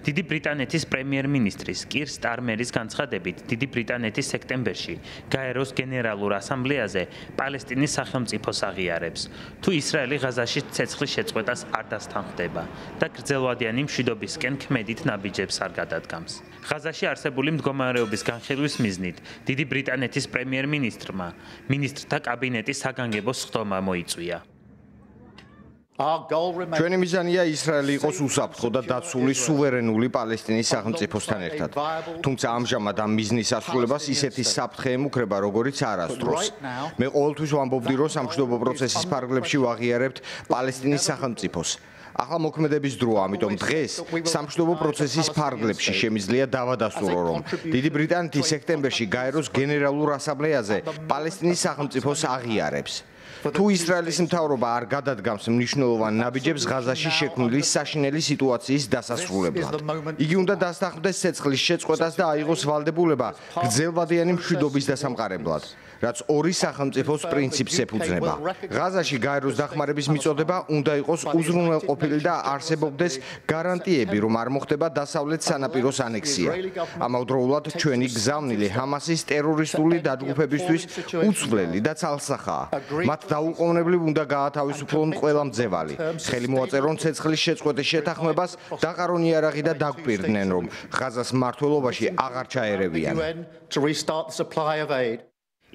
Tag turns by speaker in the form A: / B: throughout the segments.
A: დიდი ბრიტანეთის პრემიერ-მინისტრის კირ სტარმერის განცხადებით, დიდი ბრიტანეთის სექტემბერში გაეროს გენერალურ ასამბლეაზე პალესტინის სახელმწიფოს აღიარებს, თუ ისრაელი ღაზაში ცეცხლის შეწყვეტას არ დასთანხმდება და გრძელვადიანი მშვიდობისკენ ქმედით ნაბიჯებს არ გადადგამს. ღაზაში არსებული მდგომარეობის განხილვის მიზნით, დიდი ბრიტანეთის პრემიერ-მინისტრმა მინისტრთა კაბინეტის საგანგებო სხდომა მოიწვია.
B: ჩვენი მიზანია ისრაელი იყოს უსაფრთხო და დაცული სუვერენული პალესტინის სახელმწიფოსთან ერთად. თუმცა ამჟამად ამ მიზნის ასრულებას ისეთი საფრთხე ემუქრება, როგორიც არასდროს. მე ყოველთვის ვამბობდი, რომ სამშვიდობო პროცესის ფარგლებში ვაღიარებთ პალესტინის სახელმწიფოს. ახლა მოქმედების დროა, ამიტომ დღეს სამშვიდობო პროცესის ფარგლებში შემიძლია დავადასტურო, რომ დიდი ბრიტანეთის სექტემბერში გაეროს გენერალურ ასამბლეაზე პალესტინის სახელმწიფოს აღიარებს. თუ ისრაელის მთავრობა არ გადადგამს მნიშვნელოვან ნაბიჯებს ღაზაში შექმნილი საშინელი სიტუაციის დასასრულებლად, იგი უნდა დასთანხმდეს ცეცხლის შეწყვეტას და აიღოს ვალდებულება გრძელვადიანი მშვიდობის დასამყარებლად, რაც ორი სახელმწიფოს პრინციპს ეფუძნება. ღაზაში გაეროს დახმარების მიწოდება უნდა იყოს უზრუნველყოფილი და არსებობდეს გარანტიები, რომ არ მოხდება დასავლეთ სანაპიროს ანექსია. ამავდროულად ჩვენი გზავნილი ჰამასის ტერორისტული დაჯგუფებისთვის უცვლელი და ცალსახაა. მათ დაუყოვნებლივ უნდა გაათავისუფლონ ყველა მძევალი. ხელი მოაწერონ ცეცხლის შეწყვეტის შეთანხმებას, დაყარონ იარაღი და დაგვპირდნენ, რომ ღაზას მმართველობაში აღარ ჩაერევიან.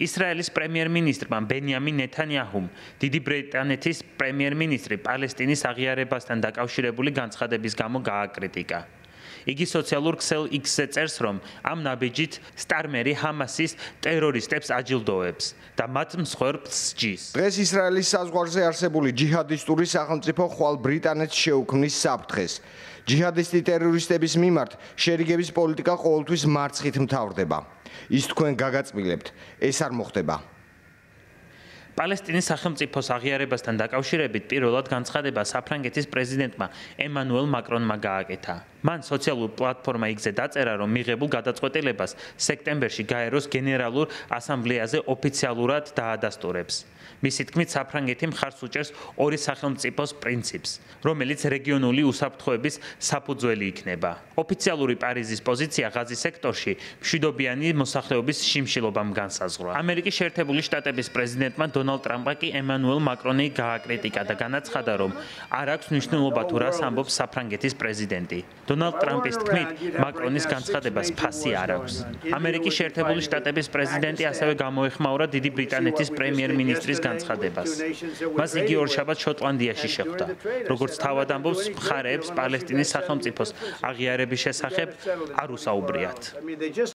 A: ისრაელის პრემიერ-მინისტრმა ბენიამინ ნეთანიაჰუმ დიდი ბრიტანეთის პრემიერ-მინისტრი პალესტინის აღიარებასთან დაკავშირებული განცხადების გამო გააკრიტიკა. იგი სოციალურ ქსელ X-ზე წერს, რომ ამ ნაბიჯით სტარმერი ჰამასის ტერორისტებს აჯილდოებს და მათ მსხვერპლს სჯის.
B: დღეს ისრაელის საზღვარზე არსებული ჯიჰადისტური სახელმწიფო ხვალ ბრიტანეთს შეუქმნის საფრთხეს. ჯიჰადისტი ტერორისტების მიმართ შერიგების პოლიტიკა ყოველთვის მარცხით მთავრდება. ის თქვენ გაგაწმილებთ, ეს არ მოხდება.
A: პალესტინის სახელმწიფოს აღიარებასთან დაკავშირებით პირველად განცხადება საფრანგეთის პრეზიდენტმა ემანუელ მაკრონმა გააკეთა. მან სოციალურ პლატფორმა X-ზე დაწერა, რომ მიღებულ გადაწყვეტილებას სექტემბერში გაეროს გენერალურ ასამბლეაზე ოფიციალურად დაადასტურებს. მისი თქმით, საფრანგეთი მხარს უჭერს ორი სახელმწიფოს პრინციპს, რომელიც რეგიონული უსაფრთხოების საფუძველი იქნება. ოფიციალური პარიზის პოზიცია ღაზის სექტორში მშვიდობიანი მოსახლეობის შიმშილობამ განსაზღვრა. ამერიკის შეერთებული შტატების პრეზიდენტმა დონალდ ტრამპმა კი ემანუელ მაკრონი გააკრიტიკა და განაცხადა, რომ არ აქვს მნიშვნელობა თუ რას ამბობს საფრანგეთის პრეზიდენტი. დონალდ ტრამპის თქმით, მაკრონის განცხადებას ფასი არ აქვს. ამერიკის შეერთებული შტატების პრეზიდენტი ასევე გამოეხმაურა დიდი ბრიტანეთის პრემიერ-მინისტრის განცხადებას. მას იგი ორშაბათს შოტლანდიაში შეხვდა. როგორც თავად ამბობს, მხარეებს პალესტინის სახელმწიფოს აღიარების შესახებ არ უსაუბრიათ.